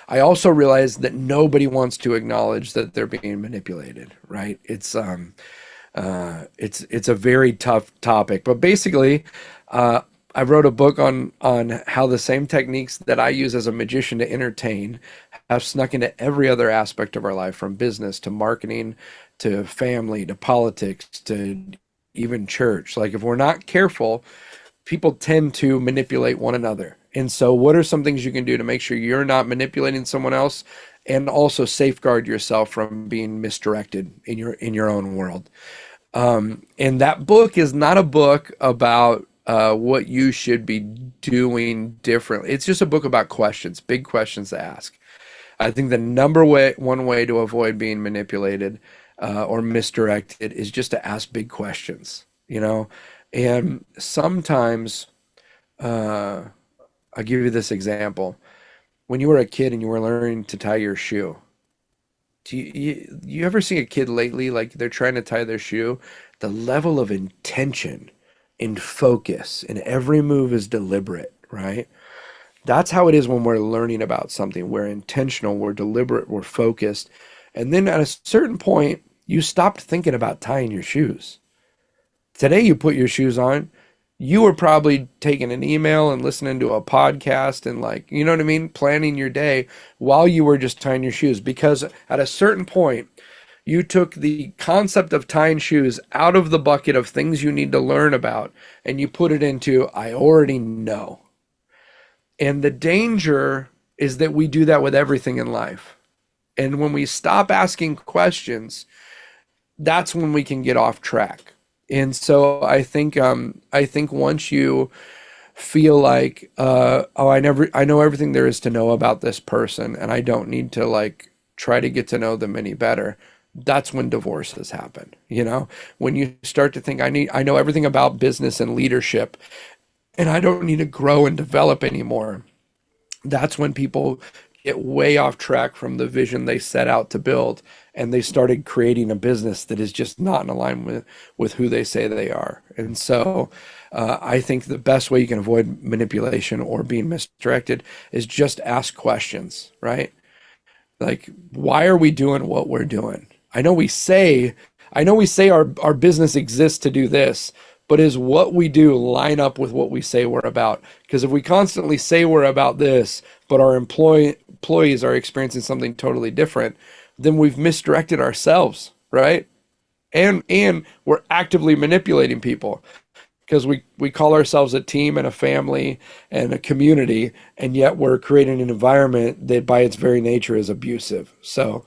I also realized that nobody wants to acknowledge that they're being manipulated, right? It's a very tough topic, but basically, I wrote a book on how the same techniques that I use as a magician to entertain have snuck into every other aspect of our life, from business to marketing to family to politics to even church. Like if we're not careful, people tend to manipulate one another. And so what are some things you can do to make sure you're not manipulating someone else and also safeguard yourself from being misdirected in your own world? And that book is not a book about what you should be doing differently. It's just a book about questions, big questions to ask. I think the one way to avoid being manipulated or misdirected is just to ask big questions, you know? And sometimes, I'll give you this example. When you were a kid and you were learning to tie your shoe, you ever see a kid lately, like they're trying to tie their shoe? The level of intention and focus and every move is deliberate, right? That's how it is when we're learning about something. We're intentional, we're deliberate, we're focused. And then at a certain point, you stopped thinking about tying your shoes. Today, you put your shoes on, you were probably taking an email and listening to a podcast and, like, you know what I mean? Planning your day while you were just tying your shoes. Because at a certain point, you took the concept of tying shoes out of the bucket of things you need to learn about and you put it into, I already know. And the danger is that we do that with everything in life. And when we stop asking questions, that's when we can get off track. And so I think once you feel like oh, I know everything there is to know about this person and I don't need to like try to get to know them any better, that's when divorces happen. You know, when you start to think I know everything about business and leadership and I don't need to grow and develop anymore, that's when people get way off track from the vision they set out to build, and they started creating a business that is just not in alignment with who they say they are. And so I think the best way you can avoid manipulation or being misdirected is just ask questions, right? Like, why are we doing what we're doing? I know we say our business exists to do this, but is what we do line up with what we say we're about? Because if we constantly say we're about this, but our employees are experiencing something totally different, then we've misdirected ourselves, right? And we're actively manipulating people because we call ourselves a team and a family and a community, and yet we're creating an environment that by its very nature is abusive. So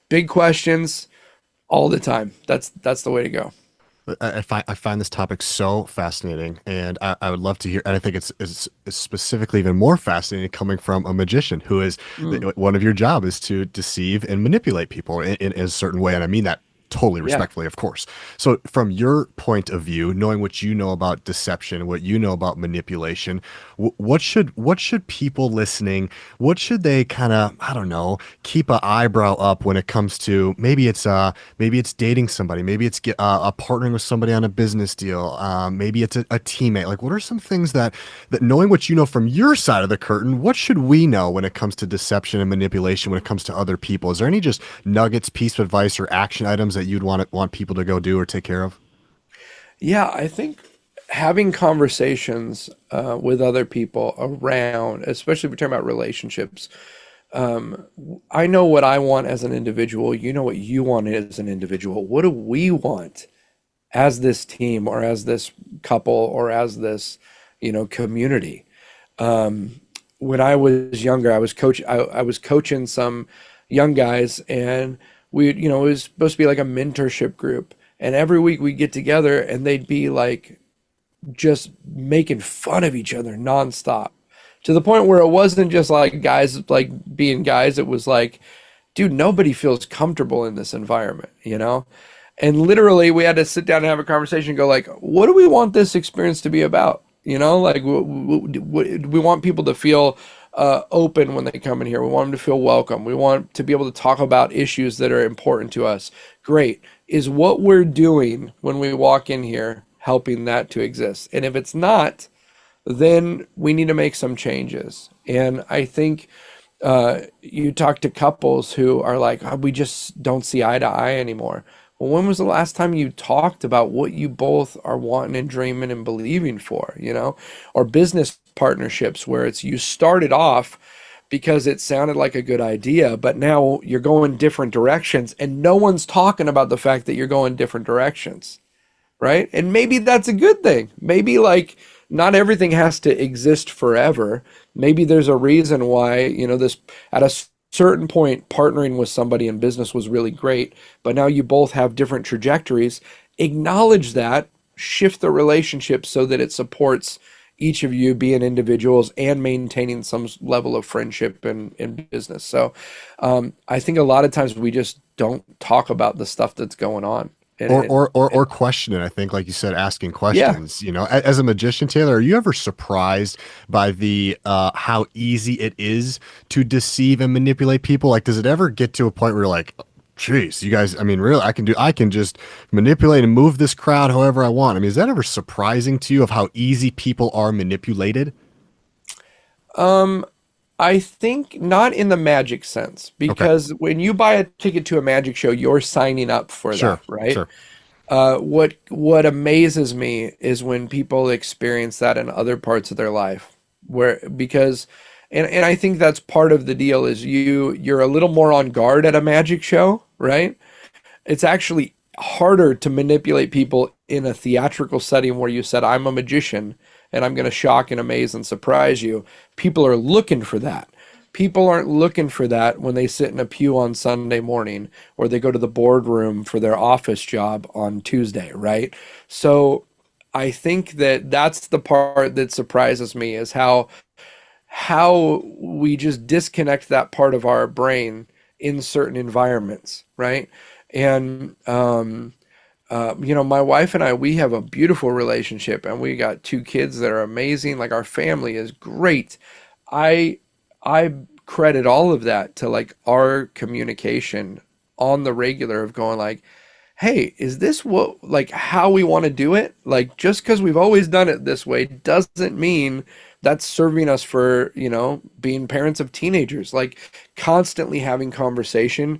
big questions all the time. That's the way to go.
I find this topic so fascinating, and I would love to hear. And I think it's specifically even more fascinating coming from a magician who is
Mm,
one of your job is to deceive and manipulate people in a certain way, and I mean that totally
yeah.
respectfully, of course. So, from your point of view, knowing what you know about deception, what you know about manipulation, what should people listening, what should they kind of, I don't know, keep an eyebrow up when it comes to maybe it's dating somebody, maybe it's partnering with somebody on a business deal, maybe it's a teammate. Like, what are some things that knowing what you know from your side of the curtain, what should we know when it comes to deception and manipulation when it comes to other people? Is there any just nuggets, piece of advice, or action items that you'd want people to go do or take care of?
Yeah, I think having conversations with other people around, especially if we're talking about relationships, I know what I want as an individual. You know what you want as an individual. What do we want as this team or as this couple or as this, community? When I was younger, I was coaching some young guys, and it was supposed to be like a mentorship group. And every week we'd get together and they'd be like just making fun of each other nonstop, to the point where it wasn't just like guys like being guys. It was like dude, nobody feels comfortable in this environment, you know? And literally, we had to sit down and have a conversation and go like, what do we want this experience to be about? You know, like we want people to feel open when they come in here. We want them to feel welcome. We want to be able to talk about issues that are important to us. Great. Is what we're doing when we walk in here helping that to exist? And if it's not, then we need to make some changes. And I think you talk to couples who are like, "Oh, we just don't see eye to eye anymore." Well, when was the last time you talked about what you both are wanting and dreaming and believing for, you know? Or business partnerships where it's you started off because it sounded like a good idea, but now you're going different directions and no one's talking about the fact that you're going different directions, right? And maybe that's a good thing. Maybe like not everything has to exist forever. Maybe there's a reason why, you know, this at a certain point partnering with somebody in business was really great, but now you both have different trajectories. Acknowledge that, shift the relationship so that it supports each of you being individuals and maintaining some level of friendship in business. So I think a lot of times we just don't talk about the stuff that's going on.
Or question it. I think, like you said, asking
Yeah.
questions. You know, as a magician, Taylor, are you ever surprised by the how easy it is to deceive and manipulate people? Like, does it ever get to a point where you're like, "Geez, you guys, I mean, really, I can just manipulate and move this crowd however I want." I mean, is that ever surprising to you of how easy people are manipulated?
I think not in the magic sense,
Okay,
because when you buy a ticket to a magic show, you're signing up for
sure,
that, right?
sure.
What amazes me is when people experience that in other parts of their life, where because and I think that's part of the deal is you're a little more on guard at a magic show, right? It's actually harder to manipulate people in a theatrical setting where you said, I'm a magician and I'm going to shock and amaze and surprise you. People are looking for that. People aren't looking for that when they sit in a pew on Sunday morning or they go to the boardroom for their office job on Tuesday, right? So I think that that's the part that surprises me is how we just disconnect that part of our brain in certain environments, right? And you know, my wife and I, we have a beautiful relationship, and we got two kids that are amazing. Like our family is great. I I credit all of that to like our communication on the regular of going like, hey, is this what like how we want to do it? Like just because we've always done it this way doesn't mean that's serving us for, you know, being parents of teenagers. Like constantly having conversation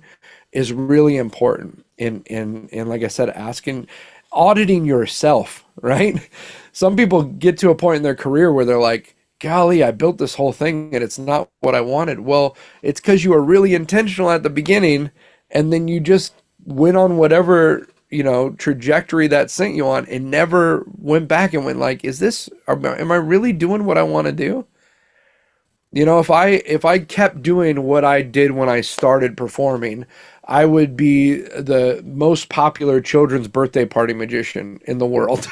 is really important. And like I said, asking, auditing yourself, right? Some people get to a point in their career where they're like, golly, I built this whole thing and it's not what I wanted. Well, it's because you were really intentional at the beginning and then you just went on whatever, you know, trajectory that sent you on and never went back and went like, is this, am I really doing what I want to do? You know, if I kept doing what I did when I started performing, I would be the most popular children's birthday party magician in the world,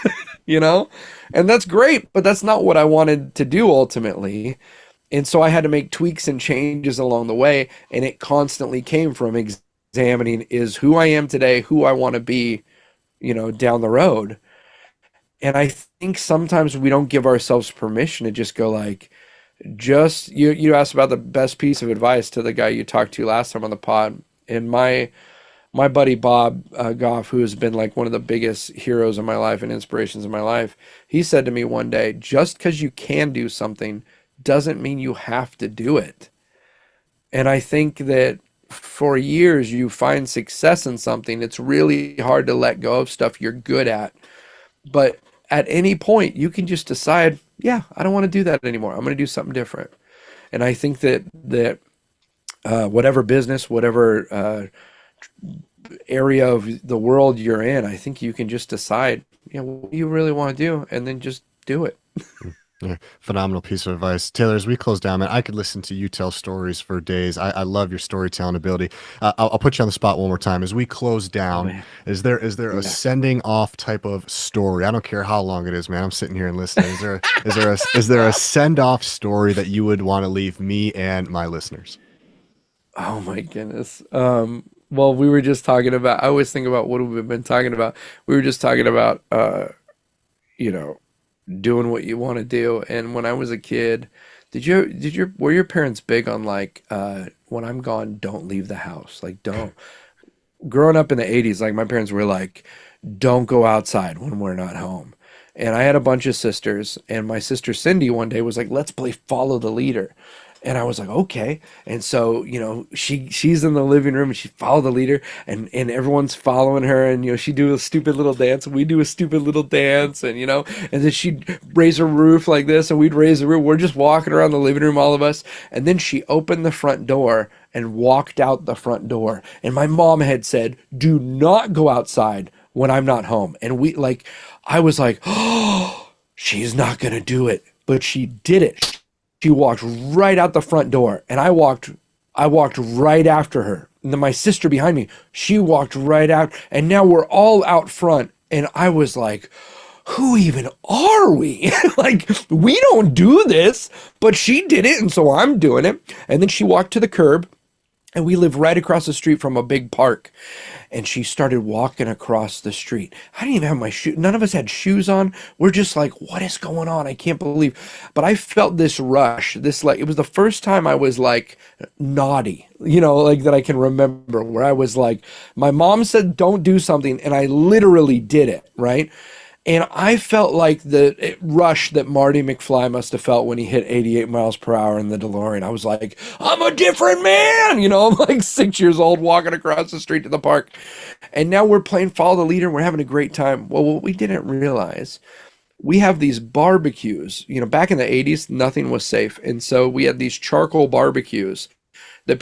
you know? And that's great, but that's not what I wanted to do ultimately. And so I had to make tweaks and changes along the way, and it constantly came from examining is who I am today, who I want to be, you know, down the road. And I think sometimes we don't give ourselves permission to just go like, just you asked about the best piece of advice to the guy you talked to last time on the pod, and my buddy Bob Goff, who has been like one of the biggest heroes in my life and inspirations in my life, he said to me one day, just because you can do something doesn't mean you have to do it. And I think that for years you find success in something, it's really hard to let go of stuff you're good at. But at any point, you can just decide, yeah, I don't want to do that anymore. I'm going to do something different. And I think that whatever business, whatever area of the world you're in, I think you can just decide, yeah, what do you really want to do, and then just do it.
Yeah, phenomenal piece of advice. Taylor, as we close down, man, I could listen to you tell stories for days. I love your storytelling ability. I'll put you on the spot one more time. As we close
Oh
down,
man.
is there a
Yeah.
sending off type of story? I don't care how long it is, man. I'm sitting here and listening. Is there a send off story that you would want to leave me and my listeners?
Oh my goodness. Well, we were just talking about, I always think about what have we been talking about. We were just talking about, you know, doing what you want to do. And when I was a kid, were your parents big on like, when I'm gone, don't leave the house. Like, don't. Growing up in the 80s, like my parents were like, don't go outside when we're not home. And I had a bunch of sisters, and my sister Cindy one day was like, let's play follow the leader. And I was like, okay. And so, she's in the living room and she followed the leader, and everyone's following her, and she do a stupid little dance and we do a stupid little dance, and then she'd raise her roof like this and we'd raise the roof. We're just walking around the living room, all of us. And then she opened the front door and walked out the front door. And my mom had said, do not go outside when I'm not home. And I was like, oh, she's not going to do it. But she did it. She walked right out the front door, and I walked right after her. And then my sister behind me, she walked right out, and now we're all out front. And I was like, who even are we? Like, we don't do this, but she did it, and so I'm doing it. And then she walked to the curb, and we live right across the street from a big park. And she started walking across the street. I didn't even have my shoe. None of us had shoes on. We're just like, what is going on? I can't believe. But I felt this rush. It was the first time I was like naughty, like that I can remember, where I was like, my mom said, don't do something. And I literally did it. Right. And I felt like the rush that Marty McFly must have felt when he hit 88 miles per hour in the DeLorean. I was like, I'm a different man. I'm like 6 years old walking across the street to the park. And now we're playing Follow the Leader and we're having a great time. Well, what we didn't realize, we have these barbecues. Back in the 80s, nothing was safe. And so we had these charcoal barbecues that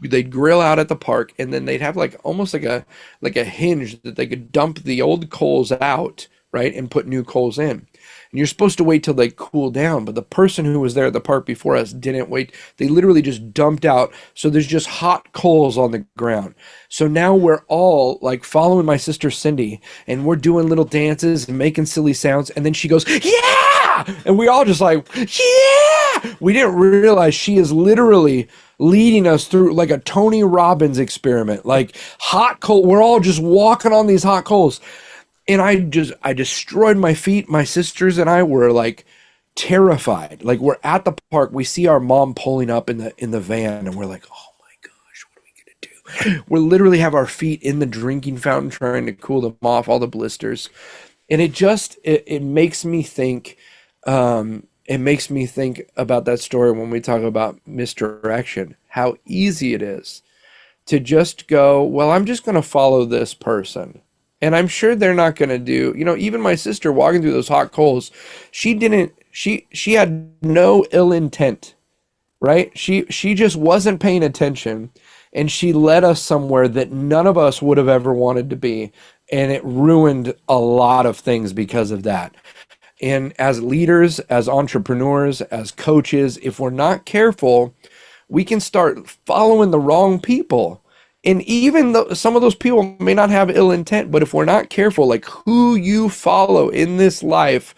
they'd grill out at the park, and then they'd have like almost like a hinge that they could dump the old coals out, right, and put new coals in. And you're supposed to wait till they cool down, but the person who was there at the park before us didn't wait. They literally just dumped out. So there's just hot coals on the ground. So now we're all like following my sister Cindy, and we're doing little dances and making silly sounds. And then she goes, yeah! And we all just like, yeah! We didn't realize she is literally leading us through like a Tony Robbins experiment, like hot coal. We're all just walking on these hot coals. And I destroyed my feet. My sisters and I were like terrified. Like, we're at the park. We see our mom pulling up in the van, and we're like, oh my gosh, what are we gonna do? We literally have our feet in the drinking fountain trying to cool them off, all the blisters. And it makes me think, it makes me think about that story when we talk about misdirection, how easy it is to just go, well, I'm just going to follow this person. And I'm sure they're not going to do, even my sister walking through those hot coals, she had no ill intent, right? She just wasn't paying attention, and she led us somewhere that none of us would have ever wanted to be. And it ruined a lot of things because of that. And as leaders, as entrepreneurs, as coaches, if we're not careful, we can start following the wrong people. And even though some of those people may not have ill intent, but if we're not careful, like who you follow in this life,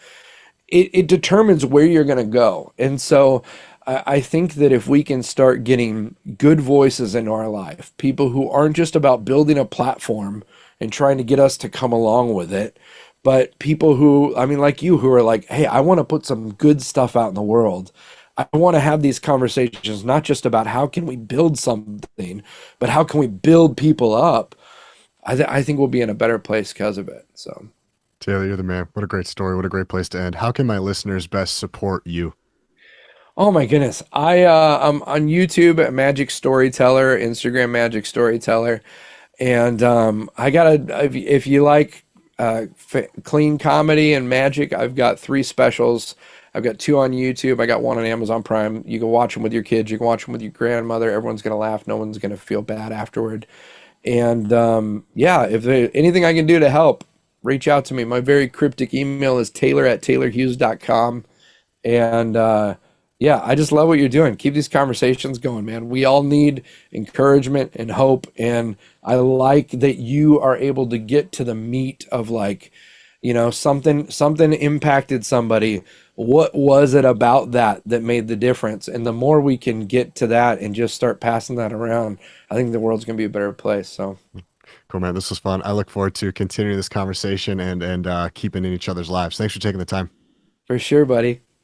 it determines where you're going to go. And so I think that if we can start getting good voices in our life, people who aren't just about building a platform and trying to get us to come along with it, but people who, I mean, like you, who are like, hey, I want to put some good stuff out in the world. I want to have these conversations, not just about how can we build something, but how can we build people up. I think we'll be in a better place because of it. So,
Taylor, you're the man. What a great story. What a great place to end. How can my listeners best support you?
oh my goodness, I'm on YouTube at Magic Storyteller, Instagram Magic Storyteller, and I gotta if you like clean comedy and magic, I've got three specials. I've got two on YouTube. I got one on Amazon Prime. You can watch them with your kids. You can watch them with your grandmother. Everyone's gonna laugh. No one's gonna feel bad afterward. And yeah, if there anything I can do to help, reach out to me. My very cryptic email is taylor@taylorhughes.com. And yeah, I just love what you're doing. Keep these conversations going, man. We all need encouragement and hope. And I like that you are able to get to the meat of like, something impacted somebody. what was it about that that made the difference? And the more we can get to that and just start passing that around, I think the world's going to be a better place. So,
Cool, man. This was fun. I look forward to continuing this conversation and keeping in each other's lives. Thanks for taking the time.
for sure, buddy.